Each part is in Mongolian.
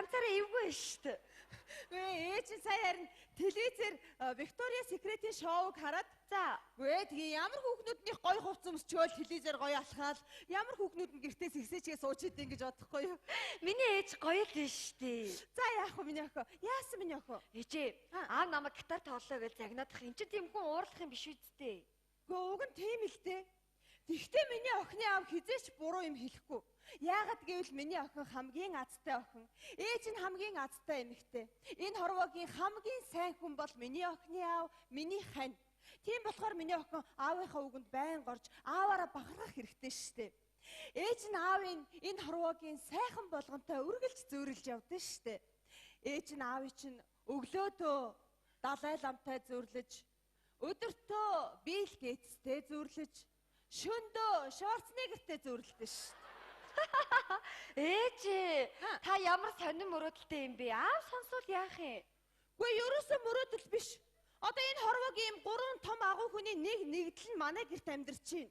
ганцаараа эвгүй шүү дээ. Ээж сая харин телевизээр Виктория Секретийн шоуг хараад тэгээ ямар хүүхнүүднийх гоё хувц өмсчөөл телевизээр гоё алхаал ямар хүүхнүүд нь гэртээс ихсээчгээ сууж идэв гэж бодохгүй юу? Миний ээж гоё л шүү дээ. За яах вэ миний охин? Яасан миний охин? Ээжээ аав намайг гитар тоглоо гэж загнаадах энэ ч тийм хүн уурлах юм биш үсттэй. Гөө уг нь тийм л дээ. Тэгтээ миний охины аав хизээч буруу юм хэлэхгүй. Яагаад гэвэл миний охин хамгийн азтай охин. Ээж нь хамгийн азтай эмэгтэй. Энэ хорвоогийн хамгийн сайн хүн бол миний охины аав, миний хань. Тийм болохоор миний охин аавынхаа үгэнд байн горж ааваараа бахархах хэрэгтэй штэ. Ээж нь аавын энэ хорвоогийн сайхан болгонтой үргэлж зөөрлж явдсан штэ. Ээж нь аавыг чинь өглөөдөө далай ламтай зөөрлөж, өдөртөө Билл Гейтстэй зөөрлөж, шөндөө Шварценеггертэй зөөрлөдөө штэ. Ээж та ямар сонирм мөрөөдөлтэй юм бэ? Аав сонсвол яах юм? Үгүй ерөөсөө мөрөөдөл биш. Одоо энэ хорвоогийн 3 том агуу хүний нэгдэл нь манай гэрт амьдарч байна.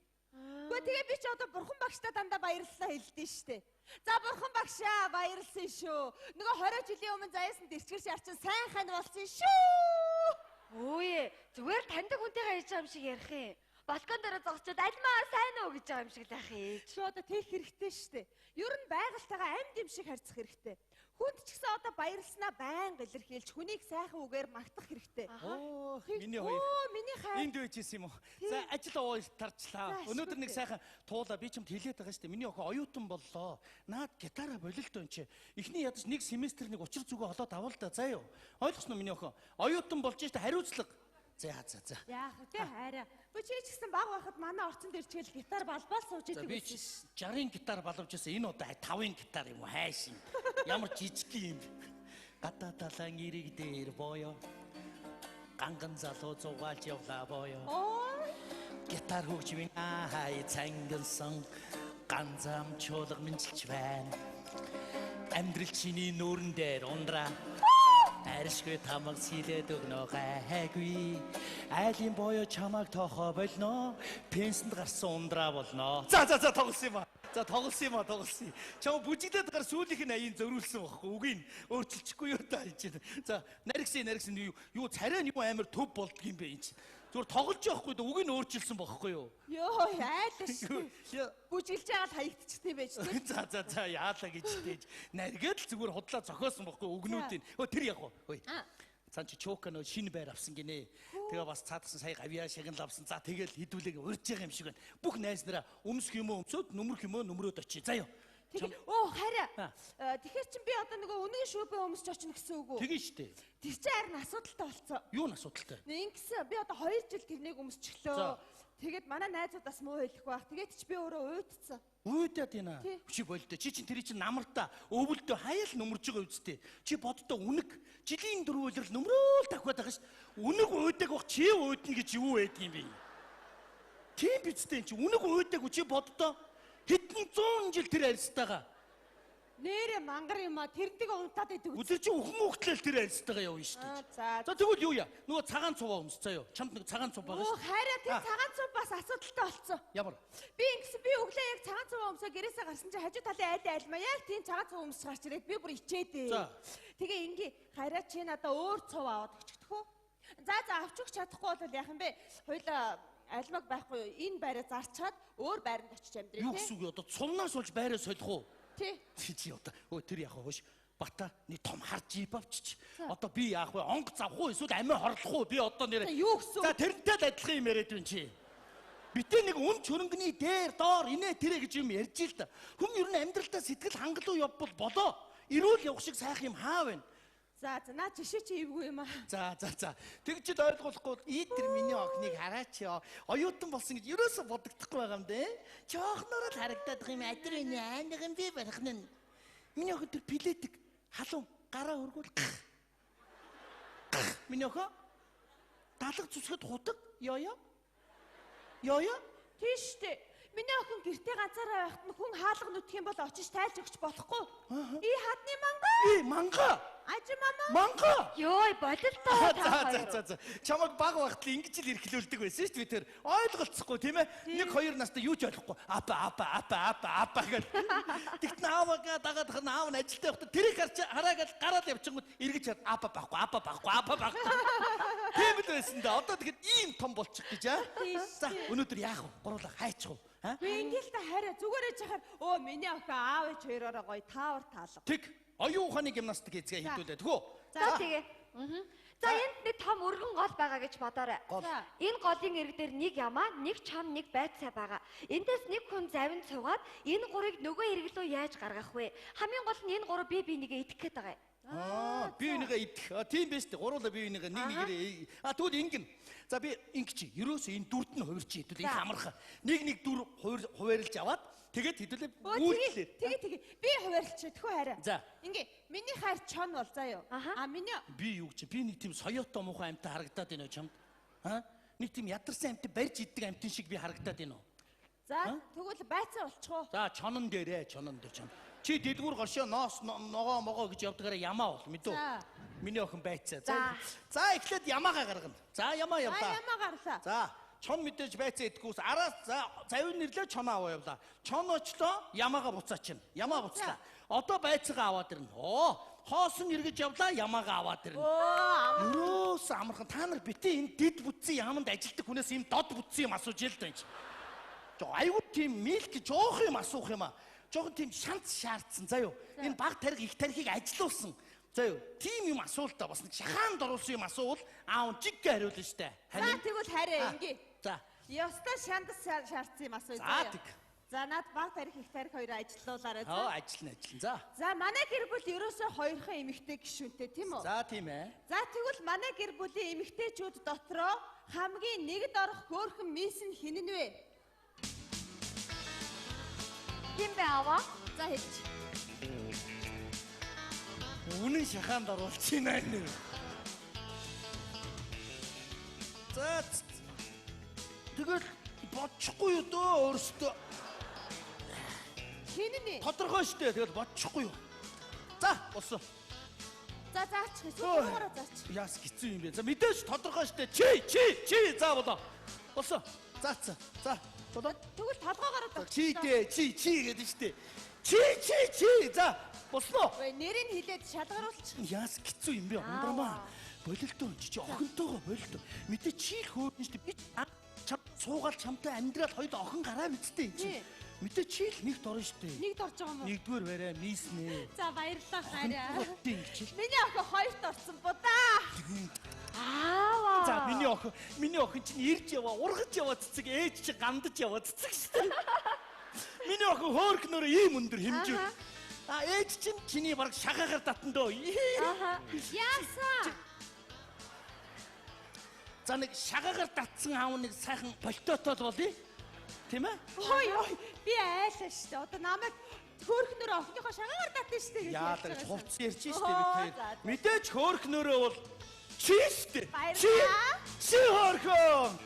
Үгүй тэгээ би ч одоо бурхан багштаа дандаа баярлалаа хэлдэж штэ. За бурхан багшаа баярлсан шүү. Нөгөө 20 жилийн өмнө заяасан дэрчгэр шаарчин сайн хань болсон шүү. Өөе зүгээр таньдаг хүнтэйгээ хийж байгаа юм шиг ярих юм. Балкон дээр зогсчод альмаа сайн уу гэж байгаа юм шиг л ах ээж. Чи одоо тех хэрэгтэй штэ. Ер нь байгальтайгаа амьд юм шиг харьцах хэрэгтэй. Хүнд ч гэсэн одоо баярлснаа байнга илэрхийлж хүнийг сайхан үгээр магтах хэрэгтэй. Оо миний хоёр. Миний хай. Энд үйжсэн юм уу? За ажил ууж тарчлаа. Өнөөдөр нэг сайхан туулаа би чамд хэлээд байгаа штэ. Миний охин оюутан боллоо. Наад гитараа болилдоо энэ чи. Эхний ядаж нэг семестр нэг учир зүгөө олоод авал да заа юу. Ойлгосноо миний охин. Оюутан болж штэ хариуцлага. За. Яах вэ хайраа. Би ч гэсэн баг байхад манай орцонд ирчихэл гитар балбал сууж идэг байсан. Би ч 60-ын гитар балвж байсан. Энэ удаа 5-ын гитар юм уу хайшин. Ямар жижиг юм. Гадаа талан ирэг дээр боё. Ганган залуу зугаалж явлаа боё. Гитар хөгжмийн хай цангилсан ганзам чуулга минжилж байна. Амьдрал чиний нүүрэн дээр ундраа. Аришгүй тамаг сэлээд өгнө гайгүй. Айлын боё чамайг тоохоо болно. Пенсэнд гарсан ундраа болно. За тоглосон юм аа. За тоглосон. Чам бүжиглээд гар сүүлийнх нь аяын зөрүүлсэн багхгүй. Үгийг өөрчилчихгүй юу та энэ. За наригсан юу царай нь юу амар төв болдгийм бэ энэ. Зүгээр тоглож явахгүй да үгийг өөрчилсөн багхгүй юу? Йоо айлш. Бүжиглж байгаа л хаягдчихсан байж тээ. За яалаа гэж тээж. Наргээд л зүгээр худлаа зохиосон багхгүй үгнүүдийн. Тэр яг уу. Цан чи чуука нөө шинэ байр авсан гинэ. Тэгээ бас цаадсан сая гавьяа шагнал авсан. За тэгэл хідүүлэг урьж байгаа юм шиг байна. Бүх найз нараа өмсөх юм уу өмсөд нүмерх юм уу нүмрөөд очие. Заа юу. Хараа. Тэгэхээр чин би одоо нөгөө өнгийн шүүбээ өмсч очно гэсэн үг үү? Тэгээ штэ. Тэр чинь харин асуудалтай болцсон. Юу н асуудалтай? Ингэсэн би одоо 2 жил тэрнийг өмсчихлөө. Тэгээд манай найзуудаас муу хэлэх байх. Тэгээд чи би өөрөө уйдцсан. Уйдаад байна. Чи болдоо. Чи чин тэрий чин намартаа өвөлдөө хаяал нүмерж байгаа үсттэй. Чи боддоо үнэг жилийн 4 үйлрэл нүмрөөл давхаад байгаа ш. Үнэг уйдаг бах чи уйдна гэж юу байдаг юм бэ? Тийм бицтэй чи үнэг уйдаг чи боддоо хэдэн 100 жил тэр арьстайгаа. Нэрэ мангар юм а тэрнтэйг унтаад идэг. Үзэр чи өхөн өгтлөл тэр арьстайгаа явна шүү дээ. За тэгвэл юу яа? Нөгөө цагаан цуваа өмс заяа. Чамд нэг цагаан цув байгаа шүү. Хараа тэр цагаан цув бас асуудалтай болцсон. Ямар? Би ингэсэн би өглөө яг цагаан цуваа өмсөө гэрээсээ гарсан чинь хажуу талын айлмаа яг тийм цагаан цув өмсч гарч ирээд би бүр ичээдээ. Тэгээ ингээ хараа чи надаа өөр цув аваад өчгдөх үү? За авч өгч чадахгүй бол яах юм бэ? Хоёлаа альмаг байхгүй энэ байраа зарчаад өөр байранд очиж амьдрэх тийм. Юу гэсэн үг одоо цувнаас болж байраа солих уу? Тий. Чи одоо тэр яах вэ хөөш? Бата нэг том хар жип авчиж. Одоо би яах вэ? Онг завх уу эсвэл амиа хорлох уу? Би одоо нэр. За тэрнтэй л адилхан юм яриад байна чи. Битээ нэг үн чөрөнгөний дээр доор инээ тэрэ гэж юм ярьж ил да. Хүн ер нь амьдралдаа сэтгэл хангалуун явбал болоо. Ирүүл явах шиг сайх юм хаа вэ? За наа жишээ чи эвгүй юм аа. За. Тэгж л ойлгуулахгүй тэр миний охиныг хараач ёо. Оюутан болсон гэж ерөөсө бодогдохгүй байгаа юм дээ. Жоохноор л харагдаад байгаа юм адир энэ айнаг юм би барих нь. Миний охин тэр пилетик халуун гараа өргүүл. Миний охин далга зүсгэд худаг ёо. Тийштэй. Миний охин гэртээ ганцаараа байхад нь хүн хаалга нүдэх юм бол очиж тайлж өгч болохгүй. Хадны мангаа. Мангаа. Ажимаа. Манга. Йой, бололтоо та хоёр. За. Чамаг баг багтал ингэж л эрхлүүлдэг байсан шүү дээ бид тэр. Ойлголцохгүй тийм ээ. Нэг хоёр настай юу ч ойлгохгүй. Апа гэж. Тэгт нааваа дагаад наав нь ажилтаа явахдаа тэрийг хараагаад гараад явчихгууд эргэж чад апа байхгүй. Тийм л байсан да. Одоо тэгэхэд ийм том болчих гэж аа. За өнөөдөр яах вэ? Гурлаа хайчих уу? Би ингээл та хараа зүгээрээ чахаар миний охин аав ээж хоёроо гоё таавар таалга. Тэг. Оюун ухааны гимнастик хийцгээ хийдүүлээ. Тэгвэл. За тэгээ. За энд нэг том өргөн гол байгаа гэж бодоорой. Энэ голын ирэг дээр нэг ямаа, нэг чон, нэг байцаа байгаа. Эндээс нэг хүн завинд суугаад энэ гурыг нөгөө ирэг рүү яаж гаргах вэ? Хамгийн гол нь энэ гурав бие бинийгээ идэх гээд байгаа юм. Би энийгээ идэх. Тийм биз дээ. Гуруула би энийгээ нэгээрээ. Тэгвэл ингэн. За би ингэч. Ерөөсөө энэ дүрд нь хувирч идвэл их амархан. Нэг дүр хувирлж аваад тэгээд хэдүүлээ үүлдлээ. Тэгээ. Би хуваарлчих тэхүү хараа. За. Ингээ миний хайр чон бол заа юу. Миний би юу гэж би нэг тийм соёотой муухай амтаа харагдаад байна уу чамд? Нэг тийм ядарсан амтаа барьж иддэг амтын шиг би харагдаад байна уу? За тэгвэл байцаа болчихоо. За чонон дээр чон. Чи дэлгүүр горшоо ноос ногоо гэж явдгаараа ямаа бол мэдүү. Миний охин байцаа. За эхлээд ямаагаа гаргана. За ямаа явлаа. Ямаа гарлаа. За чон мэдээж байцаа идэхгүйс араас завин нэрлээ чоноо аваа явлаа. Чон очлоо ямаагаа буцаачна. Ямаа буцлаа. Одоо байцаагаа аваад ирнэ. Хоосон эргэж явлаа ямаагаа аваад ирнэ. Ерөөс амархан та нар битээ энэ дид бүтцэн яаманд ажилтдаг хүнээс юм дод бүтцэн юм асууж ял даа. Айгуу тийм мэлк жоох юм асуух юм аа. Жохон тийм шанц шаардсан. За юу. Энэ баг тарих их тарихыг ажилуулсан. За юу. Тийм юм асуултаа бас нэг шахаанд оруулсан юм асуувал аав жиггээ хариулна штэ. За тэгвэл хараа ингээ. За. Ёстой шандас шаардсан юм асуу. За над баг тарих их тарих хоёроо ажилуулаарай. Ажиллана. За. За манай гэр бүл ерөөсөө хоёрхан эмэгтэй гишүүнтэй тийм үү? За тийм ээ. За тэгвэл манай гэр бүлийн эмэгтэйчүүд дотроо хамгийн нэгд орох хөөрхөн мисс нь хин нь вэ? Хин бэ аваа? За хэлж. Үнэн шахаанд оруулчихна энэ. За. Тэгэл бодчихгүй юу дөө өөрөөсөө. Хин нь? Тодорхой штэ. Тэгэл бодчихгүй юу. За, болсон. За заачих. Сүүгээрээ заачих. Яас хэцүү юм бэ? За мэдээж тодорхой штэ. Чи за болоо. Болсон. За. Болоо. Тэгвэл толгоогоор заачих. Чи гэдэг штэ. Чи. За, болсноо. Нэрийг хэлээд шалгаруулчих. Яас хэцүү юм бэ? Ундрамаа. Бололтоо чи охинтойгоо бололтоо. Мэдээ чи л хөөрнө штэ. Би суугаал чамтай амьдрал хоёул охин гараа мэдтэй юм чи. Мэдээ чи л нэгт орно штэ. Нэгд орж байгаа юм уу? Нэгдүгээр барай, миснэ. За баярлалаа хараа. Ингэж. Миний охин хоёрт орсон будаа. Аава. За миний охин чинь ирж яваа, ургаж яваа цэцэг, ээж чи гандаж яваа цэцэг штэ. Миний охин хөөрхнөр ийм өндөр хэмжээ. Ээж чинь чиний баг шагаагаар татна дөө. Яасан? За нэг шагаагаар татсан аав нэг сайхан болтоотол болъё. Тийм ээ? Ой, би айлаа штэ. Одоо намайг хөөрхнөр охиныхоо шагаагаар татна штэ гэж. Яадаг хувц ярьж штэ бид хоёр. Мэдээж хөөрхнөрөө бол чи штэ. Чи хөөрхөн.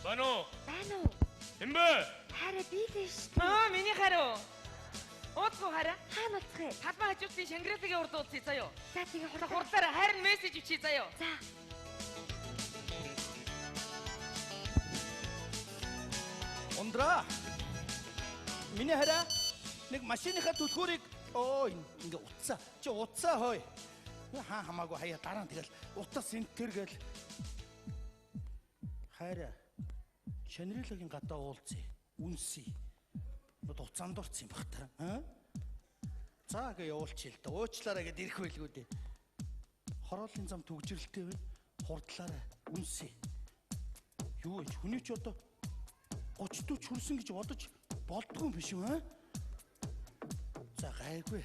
Бано. Эмбэ. Хараа би л шүү. Миний хараа. Ууцгүй хараа. Хаана уцах вэ? Талбай хажуусын Шангрилагийн урд ууцъя заяо. За тэгээ Хурлаараа харин мессеж ичи заяо. За. Ундраа. Миний хараа нэг машиныхаа түлхүүрийг ингээ утсаа. Чи утсаа хой. Хамаагүй хаяа дараа тэгэл утас энтер гэл. Хараа. Шангрилагийн гадаа уулзъя. Үнсий. Уцаанд орсон юм бах та. За гээ явуулчих л да. Уучлаарай гэд ирэх байлгүй дээ. Хорооллын зам төгжрэлтэй вэ? Хурдлаарай. Үнсээ. Юу вэ? Хүний ч одоо 30 40 хүрсэн гэж бодож болдгүй юм биш үү? За гайгүй.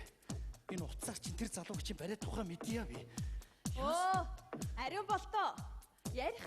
Энэ уцаар чинь тэр залууг чинь бариад тухай мэдъя би. Ариун болтоо. Ярих